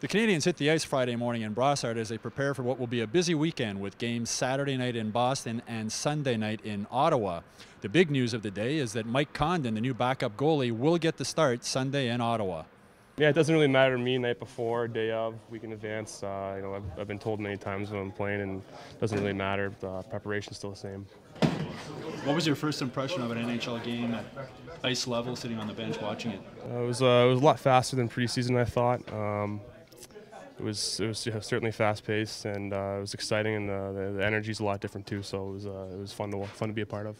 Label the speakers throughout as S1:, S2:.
S1: The Canadiens hit the ice Friday morning in Brossard as they prepare for what will be a busy weekend with games Saturday night in Boston and Sunday night in Ottawa. The big news of the day is that Mike Condon, the new backup goalie, will get the start Sunday in Ottawa.
S2: Yeah, it doesn't really matter to me night before, day of, week in advance. I've been told many times when I'm playing, and it doesn't really matter. The preparation's still the same.
S1: What was your first impression of an NHL game at ice level, sitting on the bench watching it?
S2: It was a lot faster than preseason, I thought. It was certainly fast-paced, and it was exciting, and the energy's a lot different too. So it was fun to be a part of.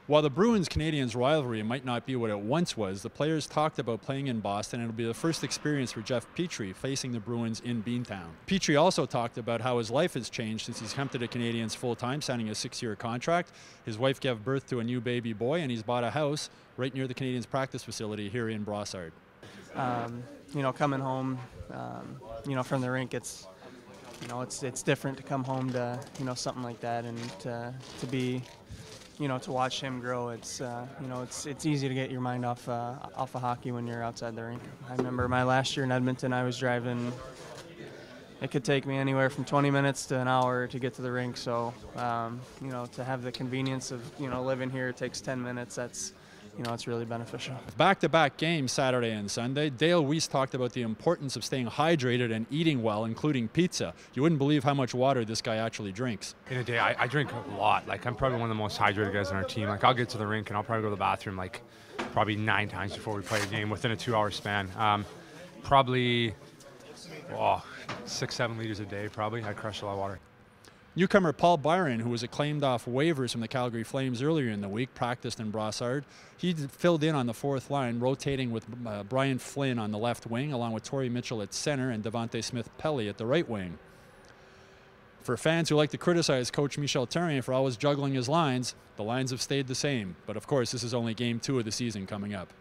S1: While the Bruins-Canadiens rivalry might not be what it once was, the players talked about playing in Boston, and it'll be the first experience for Jeff Petry facing the Bruins in Beantown. Petry also talked about how his life has changed since he's come to the Canadiens full-time, signing a 6-year contract. His wife gave birth to a new baby boy, and he's bought a house right near the Canadiens practice facility here in Brossard.
S3: Coming home, from the rink, it's different to come home to, something like that, and to be, to watch him grow. It's easy to get your mind off of hockey when you're outside the rink. I remember my last year in Edmonton, I was driving. It could take me anywhere from 20 minutes to an hour to get to the rink. So, to have the convenience of, living here, it takes 10 minutes. That's, it's really beneficial.
S1: Back-to-back games Saturday and Sunday. Dale Weise talked about the importance of staying hydrated and eating well, including pizza. You wouldn't believe how much water this guy actually drinks.
S4: In a day, I drink a lot. Like, I'm probably one of the most hydrated guys on our team. Like, I'll get to the rink and I'll probably go to the bathroom like probably 9 times before we play a game within a 2-hour span. Probably 6-7 liters a day. Probably. I crush a lot of water.
S1: Newcomer Paul Byron, who was acclaimed off waivers from the Calgary Flames earlier in the week, practiced in Brossard. He filled in on the fourth line, rotating with Brian Flynn on the left wing, along with Torrey Mitchell at center and Devontae Smith-Pelly at the right wing. For fans who like to criticize Coach Michel Therrien for always juggling his lines, the lines have stayed the same. But of course, this is only Game 2 of the season coming up.